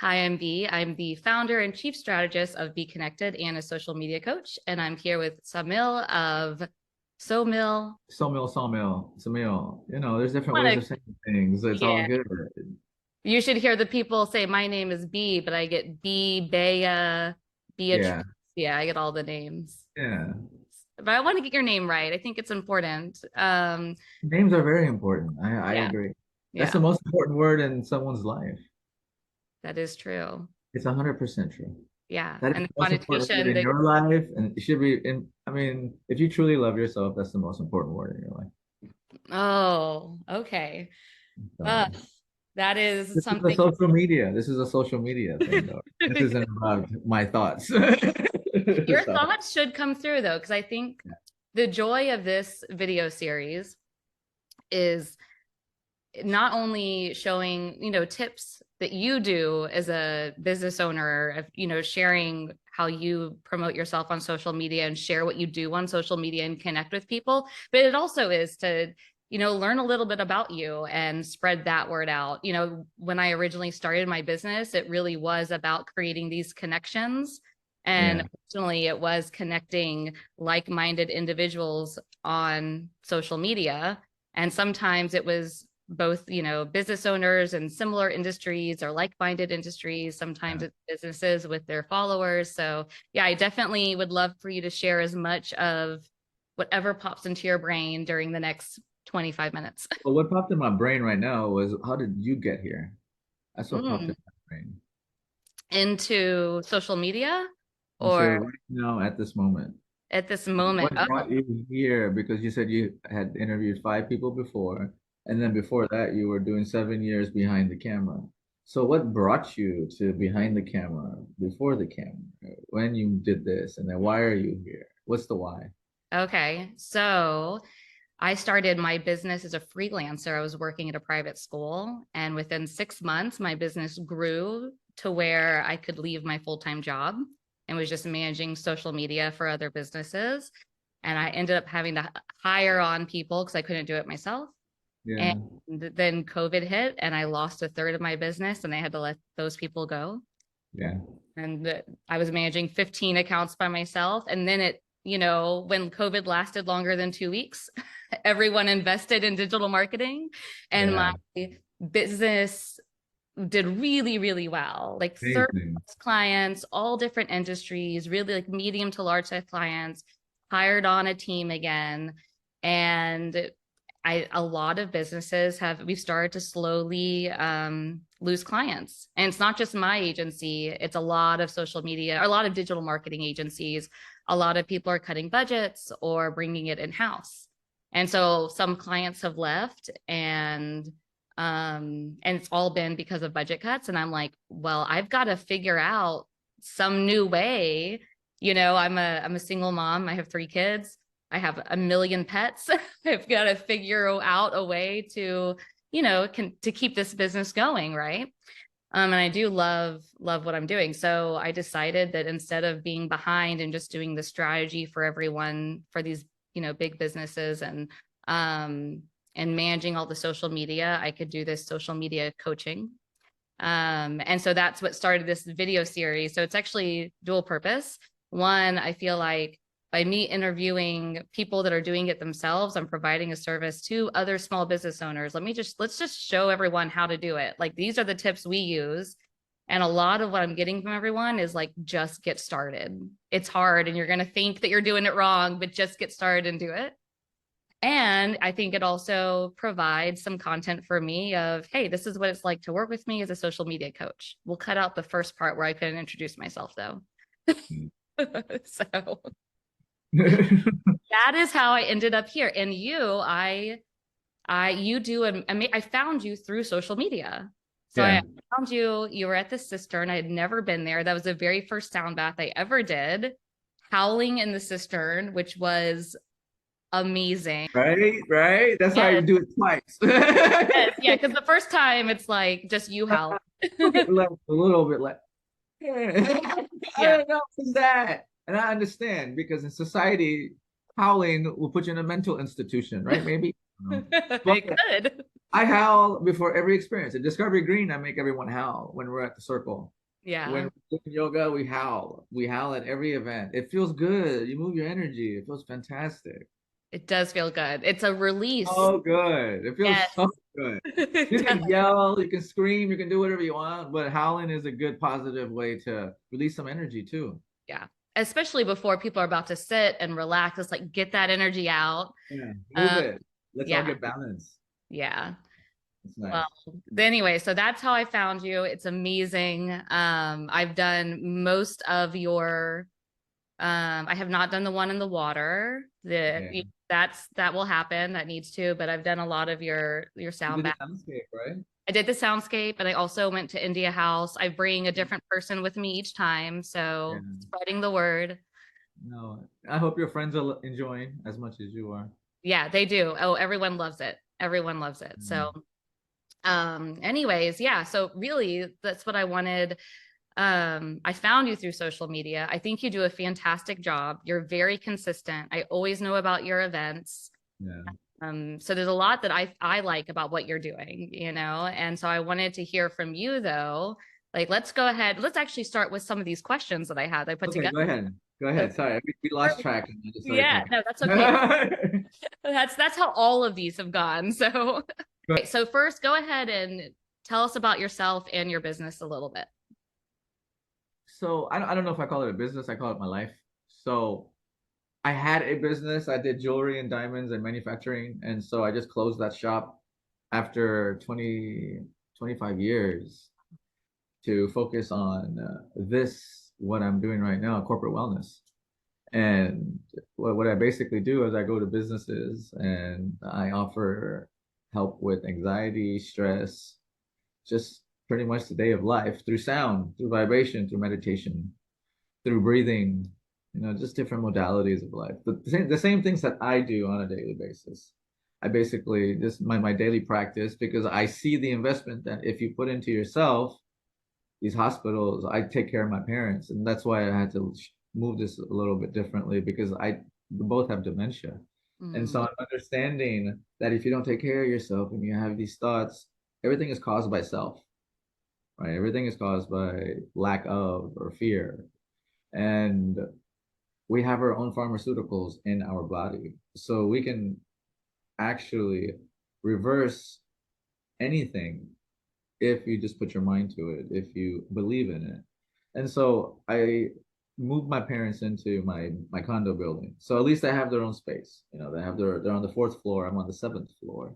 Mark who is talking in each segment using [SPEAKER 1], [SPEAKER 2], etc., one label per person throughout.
[SPEAKER 1] Hi, I'm B. I'm the founder and chief strategist of Be Connected and a social media coach. And I'm here with Saumil of Saumil.
[SPEAKER 2] Saumil. There's different ways
[SPEAKER 1] Wanna-
[SPEAKER 2] of saying things. It's all
[SPEAKER 1] Yeah.
[SPEAKER 2] good.
[SPEAKER 1] You should hear the people say, my name is B, but I get B, Bea, Beatrice.
[SPEAKER 2] Yeah,
[SPEAKER 1] Yeah, I get all the names.
[SPEAKER 2] yeah.
[SPEAKER 1] But I want to get your name right. I think it's important.
[SPEAKER 2] Names are very important. I
[SPEAKER 1] Yeah,
[SPEAKER 2] agree. That's
[SPEAKER 1] yeah,
[SPEAKER 2] the most important word in someone's life.
[SPEAKER 1] that is true.
[SPEAKER 2] It's 100% true.
[SPEAKER 1] Yeah.
[SPEAKER 2] That is
[SPEAKER 1] And
[SPEAKER 2] the
[SPEAKER 1] the
[SPEAKER 2] most important word
[SPEAKER 1] connotation
[SPEAKER 2] in
[SPEAKER 1] that,
[SPEAKER 2] your life, and it should be in. I mean, if you truly love yourself, that's the most important word in your life.
[SPEAKER 1] oh, okay. Uh,
[SPEAKER 2] So
[SPEAKER 1] that is
[SPEAKER 2] this is a
[SPEAKER 1] something.
[SPEAKER 2] social media. This is a social media thing, though. This isn't about my thoughts.
[SPEAKER 1] Your
[SPEAKER 2] So,
[SPEAKER 1] thoughts should come through though, because I think the joy of this video series is not only showing, tips that you do as a business owner of, sharing how you promote yourself on social media and share what you do on social media and connect with people, but it also is to, learn a little bit about you and spread that word out. When I originally started my business, it really was about creating these connections. And
[SPEAKER 2] yeah,
[SPEAKER 1] originally it was connecting like-minded individuals on social media. And sometimes it was both, business owners in similar industries or like-minded industries. Sometimes
[SPEAKER 2] yeah.
[SPEAKER 1] it's businesses with their followers. So yeah, I definitely would love for you to share as much of whatever pops into your brain during the next 25 minutes.
[SPEAKER 2] But what popped in my brain right now was, how did you get here? That's what popped
[SPEAKER 1] Mm.
[SPEAKER 2] in my brain.
[SPEAKER 1] Into social media
[SPEAKER 2] And so
[SPEAKER 1] or
[SPEAKER 2] right now, at this moment,
[SPEAKER 1] at this moment.
[SPEAKER 2] what
[SPEAKER 1] Oh,
[SPEAKER 2] brought you here? Because you said you had interviewed five people before, and then before that, you were doing 7 years behind the camera. So what brought you to behind the camera, before the camera, when you did this, and then why are you here? What's the why?
[SPEAKER 1] okay. So I started my business as a freelancer. I was working at a private school, and within 6 months, my business grew to where I could leave my full-time job and was just managing social media for other businesses. And I ended up having to hire on people because I couldn't do it myself. And
[SPEAKER 2] Yeah,
[SPEAKER 1] then COVID hit, and I lost a third of my business, and I had to let those people go.
[SPEAKER 2] yeah,
[SPEAKER 1] And I was managing 15 accounts by myself. And then when COVID lasted longer than 2 weeks, everyone invested in digital marketing, and my
[SPEAKER 2] yeah.
[SPEAKER 1] business did really, really well. Like 30
[SPEAKER 2] Amazing.
[SPEAKER 1] clients, all different industries, really like medium to large size clients, hired on a team again. And a lot of businesses we've started to slowly lose clients. And it's not just my agency, it's a lot of social media, or a lot of digital marketing agencies. A lot of people are cutting budgets or bringing it in house. And so some clients have left, and it's all been because of budget cuts. And I'm like, well, I've got to figure out some new way. I'm a single mom. I have 3 kids. I have a million pets. I've got to figure out a way to, to keep this business going, right? And I do love what I'm doing. So I decided that instead of being behind and just doing the strategy for everyone for these, big businesses um and managing all the social media, I could do this social media coaching. And so that's what started this video series. So it's actually dual purpose. One, I feel like by me interviewing people that are doing it themselves, I'm providing a service to other small business owners. Let's just show everyone how to do it. Like, these are the tips we use. And a lot of what I'm getting from everyone is like, just get started. It's hard and you're going to think that you're doing it wrong, but just get started and do it. And I think it also provides some content for me of, hey, this is what it's like to work with me as a social media coach. We'll cut out the first part where I couldn't introduce myself, though. So that is how I ended up here. And I found you through social media. So I
[SPEAKER 2] Yeah.
[SPEAKER 1] found you. You were at the cistern. I had never been there. That was the very first sound bath I ever did, howling in the cistern, which was amazing.
[SPEAKER 2] Right, right. That's why you
[SPEAKER 1] Yes,
[SPEAKER 2] do it twice.
[SPEAKER 1] yes, yeah. Because the first time it's like just you howl.
[SPEAKER 2] A little bit like, yeah. I
[SPEAKER 1] Yeah,
[SPEAKER 2] don't know what's that. And I understand because in society, howling will put you in a mental institution, right? Maybe. I don't know.
[SPEAKER 1] it
[SPEAKER 2] But
[SPEAKER 1] could.
[SPEAKER 2] I howl before every experience. At Discovery Green, I make everyone howl when we're at the circle. When
[SPEAKER 1] Yeah,
[SPEAKER 2] we're doing yoga, we howl. We howl at every event. It feels good. You move your energy. It feels fantastic.
[SPEAKER 1] it does feel good. It's a release.
[SPEAKER 2] Oh, good. It feels
[SPEAKER 1] Yes.
[SPEAKER 2] so good.
[SPEAKER 1] It
[SPEAKER 2] You
[SPEAKER 1] does.
[SPEAKER 2] can yell, you can scream, you can do whatever you want, but howling is a good positive way to release some energy too.
[SPEAKER 1] Yeah. Especially before people are about to sit and relax. It's like get that energy out.
[SPEAKER 2] Yeah, move
[SPEAKER 1] Um,
[SPEAKER 2] it. Let's all
[SPEAKER 1] yeah,
[SPEAKER 2] get balanced.
[SPEAKER 1] yeah.
[SPEAKER 2] It's
[SPEAKER 1] Well,
[SPEAKER 2] nice.
[SPEAKER 1] anyway, so that's how I found you. It's amazing. I've done most of your I have not done the one in the water.
[SPEAKER 2] Yeah.
[SPEAKER 1] That will happen. That needs to, but I've done a lot of your
[SPEAKER 2] You
[SPEAKER 1] sound
[SPEAKER 2] did the
[SPEAKER 1] bath.
[SPEAKER 2] soundscape, right?
[SPEAKER 1] I did the soundscape, and I also went to India House. I bring a different person with me each time,
[SPEAKER 2] Yeah.
[SPEAKER 1] so spreading the word.
[SPEAKER 2] No, I hope your friends are enjoying as much as you are.
[SPEAKER 1] Yeah, they do. Oh, everyone loves it. Everyone loves it.
[SPEAKER 2] Mm.
[SPEAKER 1] So, anyways, yeah, so really that's what I wanted. I found you through social media. I think you do a fantastic job. You're very consistent. I always know about your events.
[SPEAKER 2] Yeah.
[SPEAKER 1] So there's a lot that I like about what you're doing, you know. And so I wanted to hear from you though. Like, let's go ahead. Let's actually start with some of these questions that I had. I put
[SPEAKER 2] Okay,
[SPEAKER 1] together.
[SPEAKER 2] go ahead. Go
[SPEAKER 1] So,
[SPEAKER 2] ahead. Sorry, we lost track and I just started
[SPEAKER 1] yeah,
[SPEAKER 2] talking.
[SPEAKER 1] no, that's okay. That's how all of these have gone. So, okay, so first, go ahead and tell us about yourself and your business a little bit.
[SPEAKER 2] So I don't know if I call it a business, I call it my life. So I had a business. I did jewelry and diamonds and manufacturing. And so I just closed that shop after 25 years to focus on what I'm doing right now, corporate wellness. And what I basically do is I go to businesses and I offer help with anxiety, stress, just pretty much the day of life through sound, through vibration, through meditation, through breathing, just different modalities of life. The same things that I do on a daily basis. I basically just my daily practice because I see the investment that if you put into yourself, these hospitals, I take care of my parents, and that's why I had to move this a little bit differently because I both have dementia. And
[SPEAKER 1] Mm,
[SPEAKER 2] so I'm understanding that if you don't take care of yourself and you have these thoughts, everything is caused by self, right? Everything is caused by lack of or fear. And we have our own pharmaceuticals in our body. So we can actually reverse anything if you just put your mind to it, if you believe in it. And so I moved my parents into my condo building. So at least they have their own space. They're on the fourth floor. I'm on the seventh floor.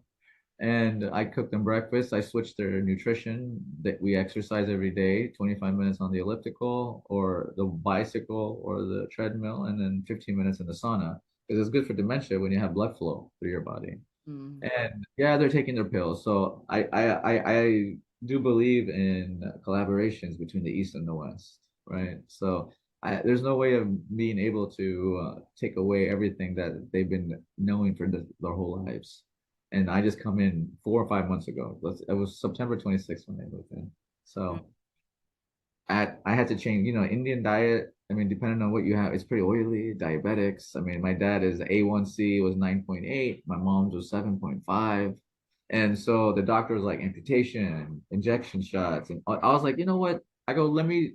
[SPEAKER 2] And I cook them breakfast. I switch their nutrition. That we exercise every day, 25 minutes on the elliptical or the bicycle or the treadmill, and then 15 minutes in the sauna because it's good for dementia when you have blood flow through your body.
[SPEAKER 1] mm.
[SPEAKER 2] And yeah, they're taking their pills. So I do believe in collaborations between the East and the West, right? So there's no way of being able to take away everything that they've been knowing for their whole lives. And I just come in 4 or 5 months ago. It was September 26th when they moved in.
[SPEAKER 1] Mm.
[SPEAKER 2] So I had to change, Indian diet. I mean, depending on what you have, it's pretty oily, diabetics. I mean, my dad is A1C was 9.8, my mom's was 7.5. And so the doctor was like amputation, injection shots. And I was like, you know what? I go, let me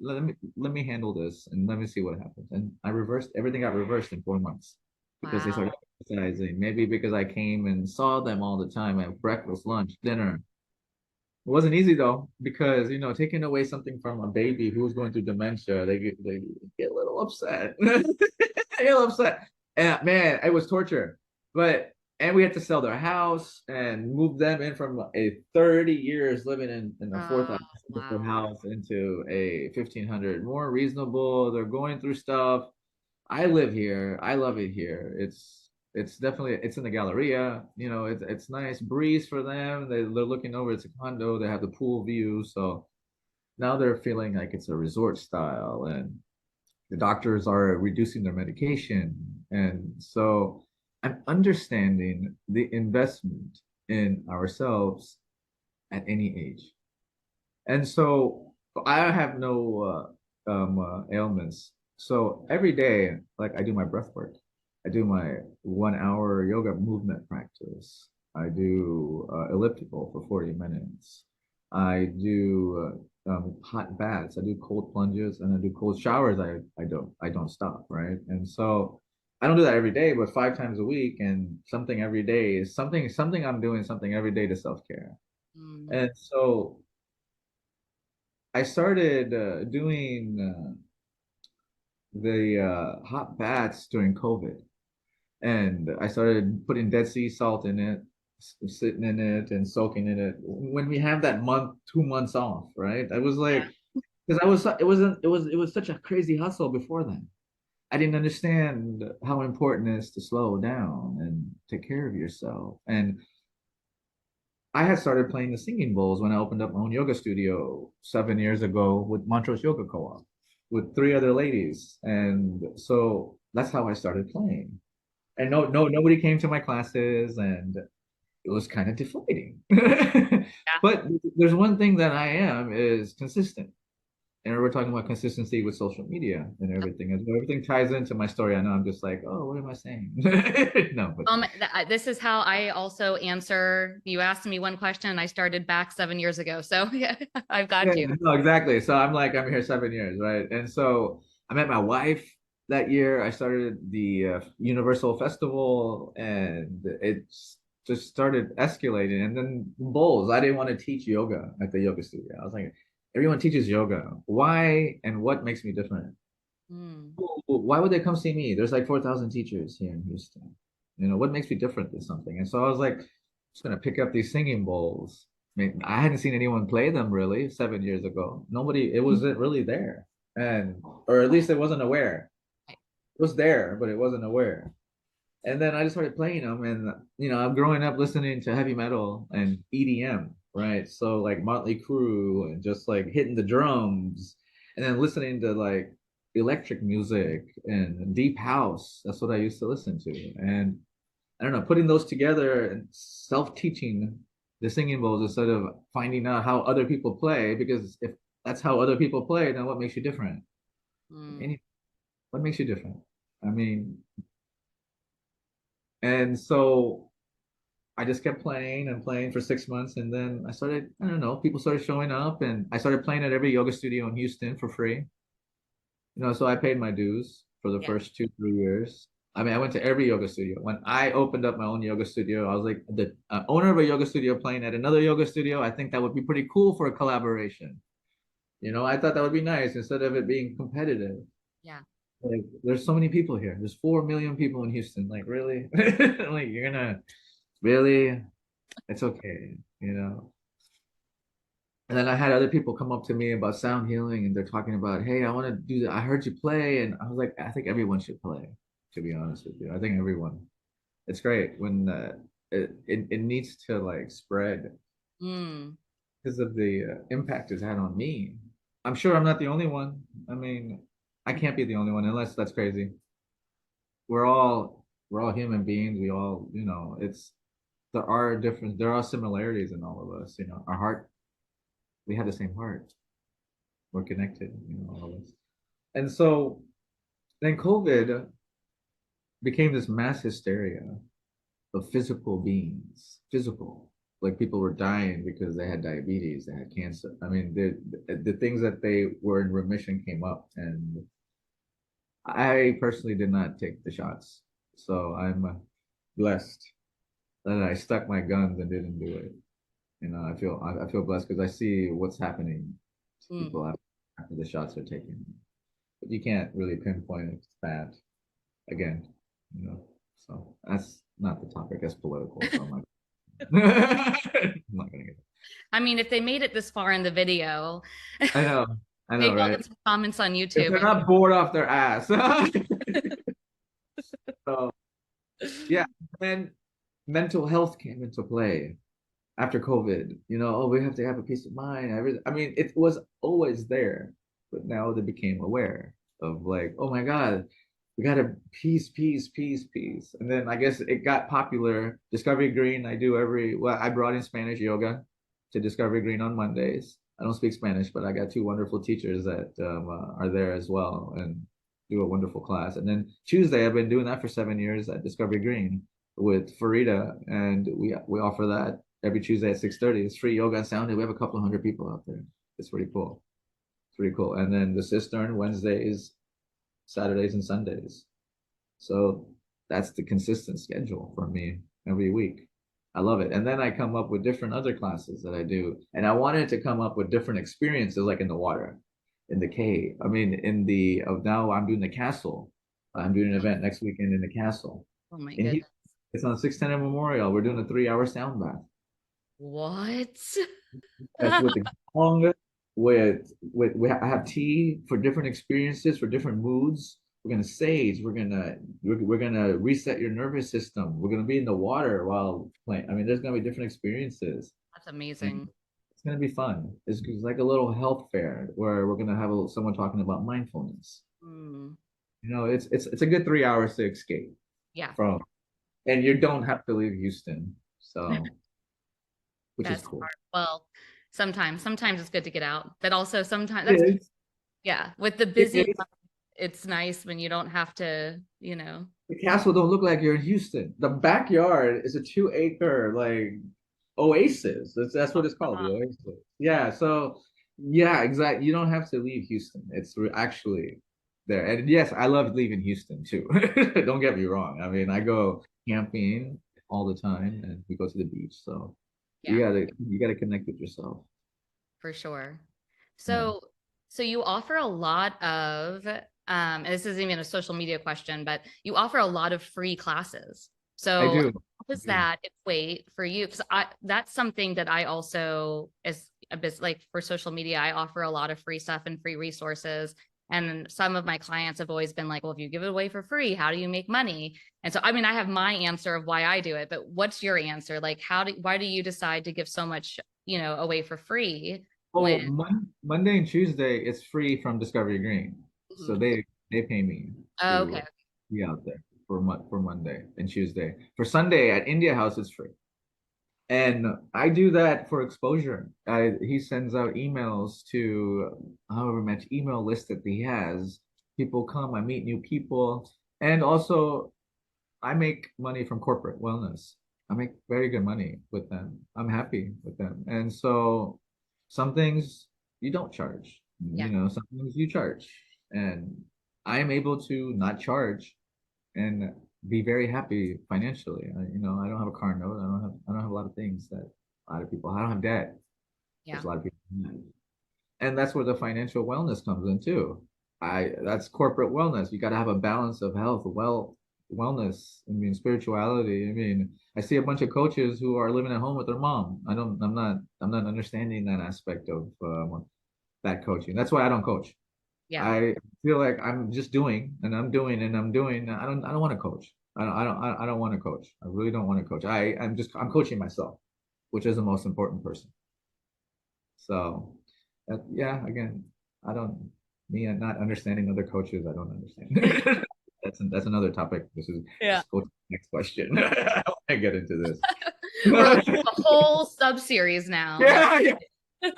[SPEAKER 2] handle this and let me see what happens. And I reversed everything got reversed in 4 months because they started
[SPEAKER 1] Wow.
[SPEAKER 2] exercising. Maybe because I came and saw them all the time at breakfast, lunch, dinner. It wasn't easy though, because taking away something from a baby who's going through dementia, they get a little upset. They get a little upset. And man, it was torture. And we had to sell their house and move them in from a 30 years living in a
[SPEAKER 1] Oh,
[SPEAKER 2] 4,000
[SPEAKER 1] wow.
[SPEAKER 2] house into a 1,500, more reasonable. They're going through stuff. I live here. I love it here. It's definitely it's in the Galleria. It's nice breeze for them. They're looking over. It's a condo. They have the pool view. So now they're feeling like it's a resort style, and the doctors are reducing their medication. And so I'm understanding the investment in ourselves at any age. And so I have no ailments. So every day, like I do my breath work, I do my 1 hour yoga movement practice. I do elliptical for 40 minutes. I do hot baths. I do cold plunges and I do cold showers. I don't stop, right? And so I don't do that every day, but 5 times a week and something every day is something I'm doing something every day to self-care.
[SPEAKER 1] Mm.
[SPEAKER 2] And so I started doing the hot baths during COVID. And I started putting Dead Sea salt in it, sitting in it and soaking in it. When we have that month, 2 months off, right? I was
[SPEAKER 1] Yeah.
[SPEAKER 2] like, because it was such a crazy hustle before then. I didn't understand how important it is to slow down and take care of yourself. And I had started playing the singing bowls when I opened up my own yoga studio 7 years ago with Montrose Yoga Co-op with three other ladies. And so that's how I started playing. And nobody came to my classes, and it was kind of deflating.
[SPEAKER 1] Yeah.
[SPEAKER 2] But there's one thing that I am is consistent. And we're talking about consistency with social media and everything. As everything ties into my story, I know I'm just like, oh, what am I saying? No, but
[SPEAKER 1] This is how I also answer. You asked me one question and I started back 7 years ago. So yeah, I've
[SPEAKER 2] yeah,
[SPEAKER 1] got you.
[SPEAKER 2] no, exactly. So I'm like, I'm here 7 years, right? And so I met my wife that year. I started the Universal Festival, and it's just started escalating. And then bowls. I didn't want to teach yoga at the yoga studio. I was like, everyone teaches yoga. Why and what makes me different?
[SPEAKER 1] Mm.
[SPEAKER 2] Why would they come see me? There's like 4,000 teachers here in Houston. What makes me different than something? And so I was like, just gonna pick up these singing bowls. I mean, I hadn't seen anyone play them really 7 years ago. Nobody, it wasn't really there. And or at least it wasn't aware. It was there, but it wasn't aware. And then I just started playing them, and I'm growing up listening to heavy metal and EDM, right? So like Motley Crue and just like hitting the drums, and then listening to like electric music and deep house. That's what I used to listen to, and I don't know, putting those together and self-teaching the singing bowls instead of finding out how other people play, because if that's how other people play, then what makes you different?
[SPEAKER 1] Mm.
[SPEAKER 2] Any, what makes you different? I mean, and so I just kept playing and playing for 6 months, and then I don't know, people started showing up, and I started playing at every yoga studio in Houston for free. So I paid my dues for the
[SPEAKER 1] Yeah.
[SPEAKER 2] first 2, 3 years. I mean, I went to every yoga studio. When I opened up my own yoga studio, I was like the owner of a yoga studio playing at another yoga studio. I think that would be pretty cool for a collaboration. I thought that would be nice instead of it being competitive.
[SPEAKER 1] Yeah.
[SPEAKER 2] Like, there's so many people here. There's 4 million people in Houston. Like, really? Like, you're gonna really? It's okay, you know. And then I had other people come up to me about sound healing, and they're talking about, hey, I want to do that. I heard you play, and I was like, I think everyone should play. To be honest with you, I think everyone. It's great when it needs to like spread
[SPEAKER 1] Mm.
[SPEAKER 2] because of the impact it's had on me. I'm sure I'm not the only one. I mean, I can't be the only one unless that's crazy. We're all human beings. We all, there are similarities in all of us. Our heart, we have the same heart. We're connected, all of us. And so then COVID became this mass hysteria of physical beings, physical. Like people were dying because they had diabetes, they had cancer. I mean, the things that they were in remission came up, and I personally did not take the shots. So I'm blessed that I stuck my guns and didn't do it. I feel blessed because I see what's happening to
[SPEAKER 1] Mm.
[SPEAKER 2] people after the shots are taken. But you can't really pinpoint it's bad again, So that's not the topic. That's political. So I'm not. I'm not gonna get.
[SPEAKER 1] I mean, if they made it this far in the video,
[SPEAKER 2] I know. I know,
[SPEAKER 1] maybe I'll
[SPEAKER 2] right?
[SPEAKER 1] get some comments on
[SPEAKER 2] If
[SPEAKER 1] YouTube.
[SPEAKER 2] they're not bored off their ass. So yeah, and mental health came into play after COVID. Oh, we have to have a peace of mind. I mean, it was always there, but now they became aware of like, oh my God, we got to peace, peace, peace, peace. And then I guess it got popular. Discovery Green, I brought in Spanish yoga to Discovery Green on Mondays. I don't speak Spanish, but I got two wonderful teachers that are there as well and do a wonderful class. And then Tuesday, I've been doing that for 7 years at Discovery Green. with Farida, and we offer that every Tuesday at 6:30. It's free yoga and sound. We have a couple of hundred people out there. It's pretty cool. It's pretty cool. And then the Cistern Wednesdays, Saturdays, and Sundays. So that's the consistent schedule for me every week. I love it. And then I come up with different other classes that I do. And I wanted to come up with different experiences like in the water, in the cave. I mean, in the now I'm doing the castle. I'm doing an event next weekend in the castle.
[SPEAKER 1] Oh my
[SPEAKER 2] In here,
[SPEAKER 1] goodness.
[SPEAKER 2] it's on 610 Memorial. We're doing a 3 hour sound bath.
[SPEAKER 1] What?
[SPEAKER 2] That's with the gong, I have tea for different experiences, for different moods. We're gonna sage. We're gonna reset your nervous system. We're gonna be in the water while playing. I mean, there's gonna be different experiences,
[SPEAKER 1] That's
[SPEAKER 2] and
[SPEAKER 1] amazing.
[SPEAKER 2] it's gonna be fun. It's like a little health fair where we're gonna have someone talking about mindfulness.
[SPEAKER 1] Mm,
[SPEAKER 2] It's a good 3 hours to escape
[SPEAKER 1] yeah,
[SPEAKER 2] from, and you don't have to leave Houston, so which is
[SPEAKER 1] best
[SPEAKER 2] cool.
[SPEAKER 1] part. Well, sometimes it's good to get out, but also sometimes
[SPEAKER 2] It
[SPEAKER 1] that's,
[SPEAKER 2] is.
[SPEAKER 1] yeah, with the
[SPEAKER 2] It
[SPEAKER 1] busy,
[SPEAKER 2] is.
[SPEAKER 1] it's nice when you don't have to, you know.
[SPEAKER 2] The castle don't look like you're in Houston. The backyard is a 2 acre like oasis. That's what it's called, the oasis. Yeah. So yeah, exactly. You don't have to leave Houston. Actually there. And yes, I love leaving Houston too. Don't get me wrong. I mean, I go camping all the time, and we go to the beach. So
[SPEAKER 1] Yeah,
[SPEAKER 2] you gotta connect with yourself.
[SPEAKER 1] for sure.
[SPEAKER 2] Yeah,
[SPEAKER 1] So, so you offer a lot of, and this isn't even a social media question, but you offer a lot of free classes.
[SPEAKER 2] I
[SPEAKER 1] So
[SPEAKER 2] do.
[SPEAKER 1] how
[SPEAKER 2] I
[SPEAKER 1] does
[SPEAKER 2] do.
[SPEAKER 1] that equate for you? Because that's something that I also, as a business, like for social media, I offer a lot of free stuff and free resources. And some of my clients have always been like, well, if you give it away for free, how do you make money? And so, I mean, I have my answer of why I do it, but what's your answer? Like, why do you decide to give so much, away for free when,
[SPEAKER 2] Oh, Monday and Tuesday it's free from Discovery Green, so
[SPEAKER 1] Mhm.
[SPEAKER 2] they pay me
[SPEAKER 1] Oh, okay.
[SPEAKER 2] to be out there for Monday and Tuesday. For Sunday at India House it's free, and I do that for exposure. He sends out emails to however much email list that he has. People come, I meet new people, and also I make money from corporate wellness. I make very good money with them. I'm happy with them. And so some things you don't charge,
[SPEAKER 1] Yeah.
[SPEAKER 2] some things you charge. And I am able to not charge and be very happy financially. I don't have a car note. I don't have a lot of things that a lot of people, I don't have debt, which
[SPEAKER 1] Yeah.
[SPEAKER 2] a lot of people have. And that's where the financial wellness comes in too. That's corporate wellness. You got to have a balance of health, wellness. I mean, spirituality. I mean, I see a bunch of coaches who are living at home with their mom. I'm not understanding that aspect of that coaching. That's why I don't coach.
[SPEAKER 1] Yeah.
[SPEAKER 2] I feel like I'm just doing and I'm doing and I'm doing. I don't want to coach. I don't want to coach. I really don't want to coach. I'm coaching myself, which is the most important person. So, yeah, again, I don't, me and not understanding other coaches, I don't understand. That's another topic.
[SPEAKER 1] Yeah.
[SPEAKER 2] Let's go to the next question. I want to get into this.
[SPEAKER 1] We're like a whole sub series now. Like,
[SPEAKER 2] Yeah, yeah.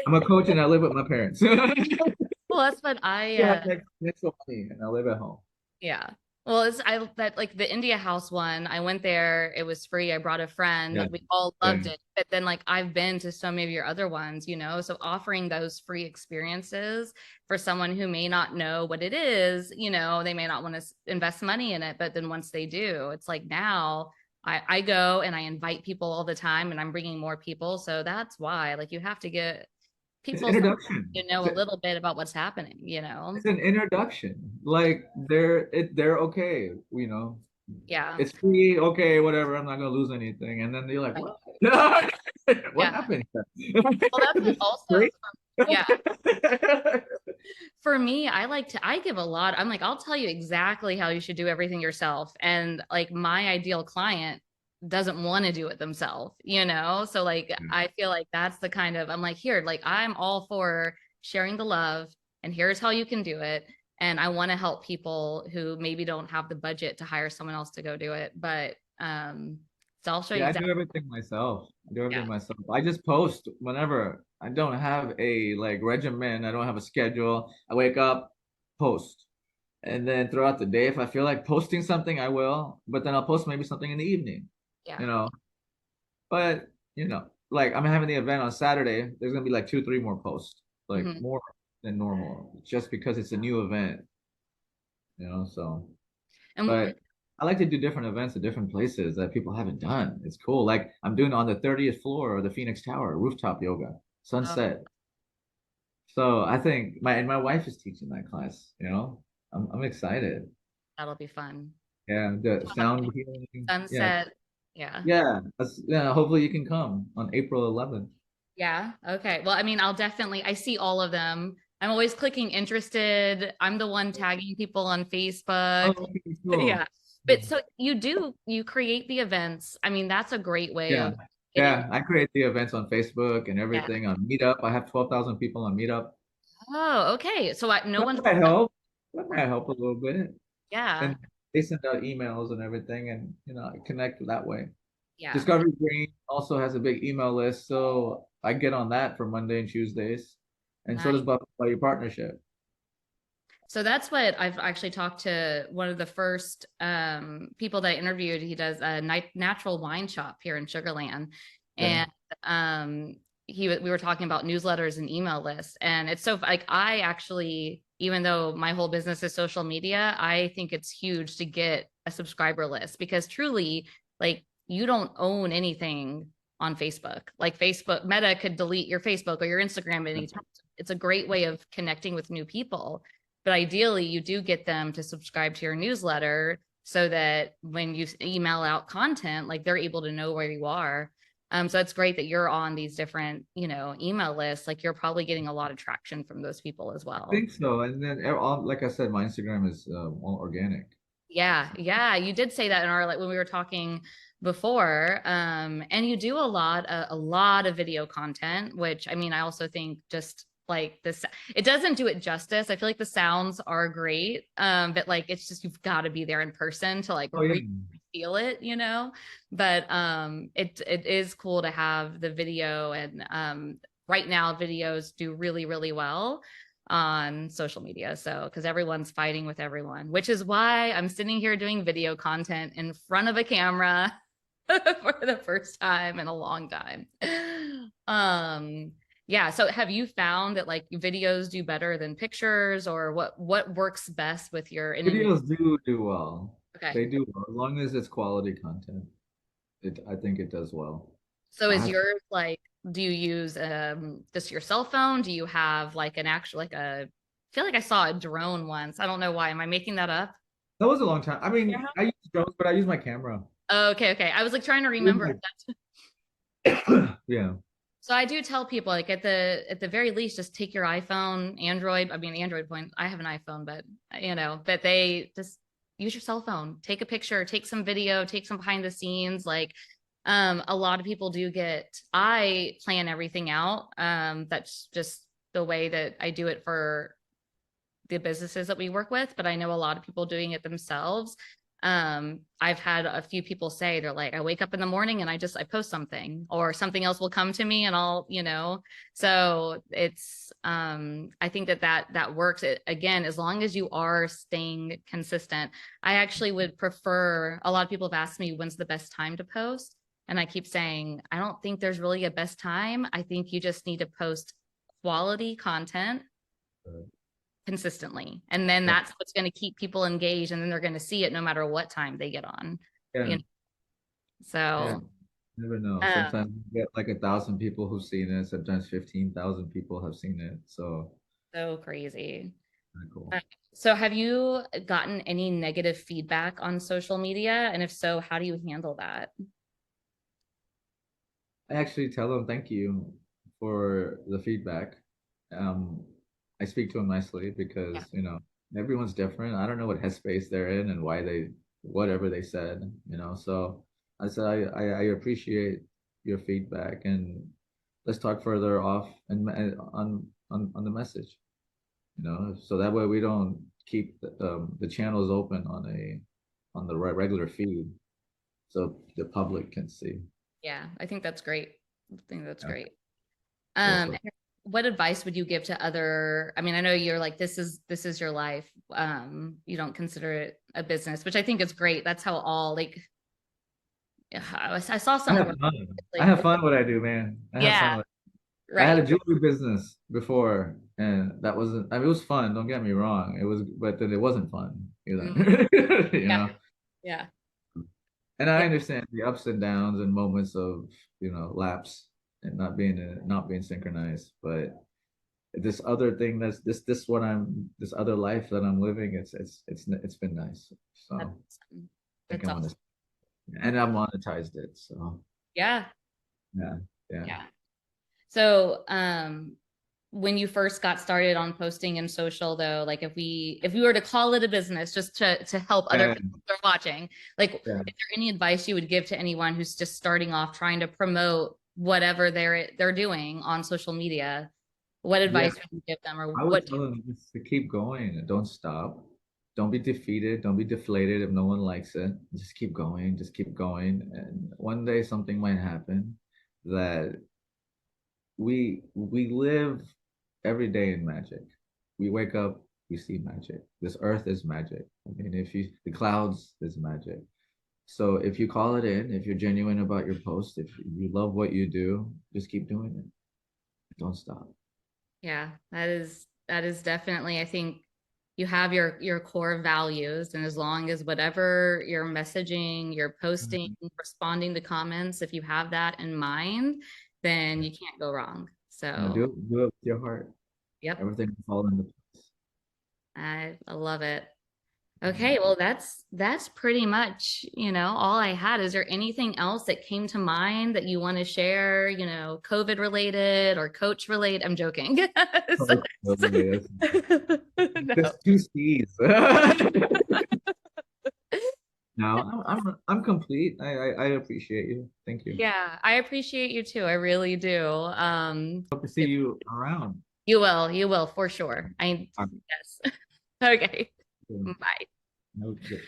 [SPEAKER 2] I'm a coach and I live with my parents.
[SPEAKER 1] well, that's what
[SPEAKER 2] Yeah, make some money and I live at home.
[SPEAKER 1] yeah. Well, it's I that like the India House one, I went there, it was free. I brought a friend,
[SPEAKER 2] Yeah,
[SPEAKER 1] we all
[SPEAKER 2] yeah.
[SPEAKER 1] loved it. But then like I've been to so many of your other ones, so offering those free experiences for someone who may not know what it is, they may not want to invest money in it, but then once they do, it's like now I go and I invite people all the time and I'm bringing more people. So that's why like you have to get
[SPEAKER 2] It's
[SPEAKER 1] people some,
[SPEAKER 2] introduction.
[SPEAKER 1] a little bit about what's happening.
[SPEAKER 2] It's an introduction. Like they're okay,
[SPEAKER 1] Yeah.
[SPEAKER 2] It's free, okay, whatever. I'm not gonna lose anything. And then they're like,
[SPEAKER 1] Right.
[SPEAKER 2] what? What
[SPEAKER 1] Yeah.
[SPEAKER 2] happened?
[SPEAKER 1] Well, that's what also,
[SPEAKER 2] Great.
[SPEAKER 1] yeah, for me, I give a lot. I'm like, I'll tell you exactly how you should do everything yourself. And like my ideal client doesn't want to do it themselves. So like I feel like that's the kind of I'm like, here, like I'm all for sharing the love and here's how you can do it. And I want to help people who maybe don't have the budget to hire someone else to go do it. But so I'll show you
[SPEAKER 2] Yeah, I do
[SPEAKER 1] exactly.
[SPEAKER 2] everything myself. I do
[SPEAKER 1] Yeah.
[SPEAKER 2] everything myself. I just post whenever. I don't have a like regimen. I don't have a schedule. I wake up, post. And then throughout the day, if I feel like posting something, I will. But then I'll post maybe something in the evening, you
[SPEAKER 1] Yeah.
[SPEAKER 2] know. But like I'm having the event on Saturday. There's gonna be like 2, 3 more posts, like
[SPEAKER 1] Mhm.
[SPEAKER 2] more than normal, just because it's a new event, So,
[SPEAKER 1] And
[SPEAKER 2] but I like to do different events at different places that people haven't done. It's cool. Like I'm doing on the 30th floor of the Phoenix Tower, rooftop yoga,
[SPEAKER 1] oh,
[SPEAKER 2] sunset. So I think my wife is teaching that class. I'm excited.
[SPEAKER 1] that'll be fun.
[SPEAKER 2] Yeah, the sound healing. Yeah,
[SPEAKER 1] Sunset. Yeah.
[SPEAKER 2] yeah. Hopefully you can come on April 11th.
[SPEAKER 1] Yeah. Okay. Well, I mean, I see all of them. I'm always clicking interested. I'm the one tagging people on
[SPEAKER 2] Oh,
[SPEAKER 1] Facebook.
[SPEAKER 2] okay,
[SPEAKER 1] Yeah.
[SPEAKER 2] cool.
[SPEAKER 1] But so you create the events. I mean, that's a great way
[SPEAKER 2] Yeah,
[SPEAKER 1] of getting,
[SPEAKER 2] yeah. I create the events on Facebook and
[SPEAKER 1] yeah.
[SPEAKER 2] everything on Meetup. I have 12,000 people on Meetup.
[SPEAKER 1] Oh, okay. So no
[SPEAKER 2] That
[SPEAKER 1] one's,
[SPEAKER 2] might help. That might help a little bit.
[SPEAKER 1] yeah.
[SPEAKER 2] And they send out emails and everything, and I connect that way.
[SPEAKER 1] Yeah.
[SPEAKER 2] Discovery Green also has a big email list, so I get on that for Monday and Tuesdays, and so
[SPEAKER 1] Nice.
[SPEAKER 2] does Buffalo Partnership.
[SPEAKER 1] So that's what I've actually talked to one of the first people that I interviewed. He does a natural wine shop here in Sugarland,
[SPEAKER 2] Okay.
[SPEAKER 1] and um, we were talking about newsletters and email lists. And it's so like I actually, even though my whole business is social media, I think it's huge to get a subscriber list because truly, like you don't own anything on Facebook. Like Facebook Meta could delete your Facebook or your Instagram at any time. It's a great way of connecting with new people, but ideally, you do get them to subscribe to your newsletter so that when you email out content, like they're able to know where you are. So it's great that you're on these different, email lists. Like you're probably getting a lot of traction from those people as
[SPEAKER 2] I
[SPEAKER 1] well.
[SPEAKER 2] think so. And then, like I said, my Instagram is all organic.
[SPEAKER 1] Yeah, yeah, you did say that in our like when we were talking before. And you do a lot of video content, which I mean, I also think just like this, it doesn't do it justice. I feel like the sounds are great, but like it's just you've got to be there in person to like
[SPEAKER 2] Oh yeah.
[SPEAKER 1] really feel it. But it is cool to have the video, and right now videos do really, really well on social media. So, because everyone's fighting with everyone, which is why I'm sitting here doing video content in front of a camera for the first time in a long time. Yeah. So, have you found that like videos do better than pictures, or what works best with your in?
[SPEAKER 2] Videos do well.
[SPEAKER 1] Okay.
[SPEAKER 2] They do well as long as it's quality content. I think it does well.
[SPEAKER 1] So,
[SPEAKER 2] I
[SPEAKER 1] is
[SPEAKER 2] have
[SPEAKER 1] yours like? Do you use just your cell phone? Do you have like an actual like a? I feel like I saw a drone once. I don't know why. Am I making that up?
[SPEAKER 2] That was a long time. I mean, I use drones, but I use my camera.
[SPEAKER 1] Oh, okay, okay. I was like trying to
[SPEAKER 2] I use
[SPEAKER 1] remember.
[SPEAKER 2] yeah.
[SPEAKER 1] So I do tell people like at the very least, just take your iPhone, Android. I mean, Android point. I have an iPhone, but they just use your cell phone. Take a picture, take some video, take some behind the scenes. Like, a lot of people do get. I plan everything out. That's just the way that I do it for the businesses that we work with, but I know a lot of people doing it themselves. I've had a few people say they're like, I wake up in the morning and I post something or something else will come to me and so it's, I think that works. Again, as long as you are staying consistent. I actually would prefer, a lot of people have asked me when's the best time to post. And I keep saying, I don't think there's really a best time. I think you just need to post quality content consistently. And then
[SPEAKER 2] Yeah.
[SPEAKER 1] that's what's going to keep people engaged. And then they're going to see it no matter what time they get on.
[SPEAKER 2] Yeah.
[SPEAKER 1] You know?
[SPEAKER 2] Yeah.
[SPEAKER 1] So,
[SPEAKER 2] Never know.
[SPEAKER 1] uh,
[SPEAKER 2] Sometimes you get like 1,000 people who've seen it. Sometimes 15,000 people have seen it. So
[SPEAKER 1] so crazy.
[SPEAKER 2] kind of cool.
[SPEAKER 1] Uh, so have you gotten any negative feedback on social media? And if so, how do you handle that?
[SPEAKER 2] I actually tell them thank you for the feedback. Um, I speak to them nicely
[SPEAKER 1] Yeah.
[SPEAKER 2] because, everyone's different. I don't know what headspace they're in and why whatever they said, So I said, I appreciate your feedback and let's talk further off and on the message, so that way we don't keep the channels open on the regular feed so the public can see.
[SPEAKER 1] Yeah. I think that's great. I think that's
[SPEAKER 2] Yeah.
[SPEAKER 1] great.
[SPEAKER 2] Yes,
[SPEAKER 1] Um,
[SPEAKER 2] sir.
[SPEAKER 1] what advice would you give to other, I mean, I know you're like, this is your life. You don't consider it a business, which I think is great. That's how all like, yeah, I saw
[SPEAKER 2] I
[SPEAKER 1] something
[SPEAKER 2] have
[SPEAKER 1] where
[SPEAKER 2] fun. I
[SPEAKER 1] like,
[SPEAKER 2] have fun what I do, man. I have
[SPEAKER 1] yeah,
[SPEAKER 2] fun. I had
[SPEAKER 1] right.
[SPEAKER 2] a jewelry business before, and that wasn't. I mean, it was fun. Don't get me wrong. It was, but then it wasn't fun
[SPEAKER 1] Mhm.
[SPEAKER 2] either. You
[SPEAKER 1] Yeah.
[SPEAKER 2] know.
[SPEAKER 1] Yeah.
[SPEAKER 2] And I
[SPEAKER 1] Yeah.
[SPEAKER 2] understand the ups and downs and moments of lapse and not being synchronized. But this other thing this what I'm this other life that I'm living. It's been nice. So
[SPEAKER 1] That's
[SPEAKER 2] I
[SPEAKER 1] awesome.
[SPEAKER 2] think
[SPEAKER 1] That's
[SPEAKER 2] I want
[SPEAKER 1] awesome.
[SPEAKER 2] to, and I monetized it. So
[SPEAKER 1] Yeah.
[SPEAKER 2] yeah, yeah.
[SPEAKER 1] Yeah. So, when you first got started on posting in social though, like if we were to call it a business just to help other
[SPEAKER 2] Yeah,
[SPEAKER 1] people who are watching, like is
[SPEAKER 2] yeah,
[SPEAKER 1] there any advice you would give to anyone who's just starting off trying to promote whatever they're doing on social media? What
[SPEAKER 2] yeah.
[SPEAKER 1] advice would you give them or
[SPEAKER 2] I would
[SPEAKER 1] what
[SPEAKER 2] tell them just to keep going and don't stop. Don't be defeated. Don't be deflated if no one likes it. Just keep going. Just keep going. And one day something might happen that we live every day in magic. We wake up, we see magic. This earth is magic. I mean, if you the clouds is magic. So if you call it in, if you're genuine about your post, if you love what you do, just keep doing it. Don't stop.
[SPEAKER 1] Yeah, that is definitely, I think you have your core values, and as long as whatever you're messaging, you're posting,
[SPEAKER 2] Mhm.
[SPEAKER 1] responding to comments, if you have that in mind, then you can't go wrong.
[SPEAKER 2] Yeah,
[SPEAKER 1] So,
[SPEAKER 2] do it with your heart.
[SPEAKER 1] yep,
[SPEAKER 2] Everything will fall into place.
[SPEAKER 1] I love it.
[SPEAKER 2] Mhm.
[SPEAKER 1] Okay, well that's pretty much, all I had. Is there anything else that came to mind that you want to share, COVID related or coach related? I'm joking.
[SPEAKER 2] Oh, yes.
[SPEAKER 1] No.
[SPEAKER 2] Just two C's. No, I'm complete. I appreciate you. Thank you.
[SPEAKER 1] Yeah, I appreciate you too. I really do.
[SPEAKER 2] Hope to see
[SPEAKER 1] If
[SPEAKER 2] you around.
[SPEAKER 1] you will for sure. I
[SPEAKER 2] All
[SPEAKER 1] yes. Okay.
[SPEAKER 2] right.
[SPEAKER 1] Bye.
[SPEAKER 2] No, good.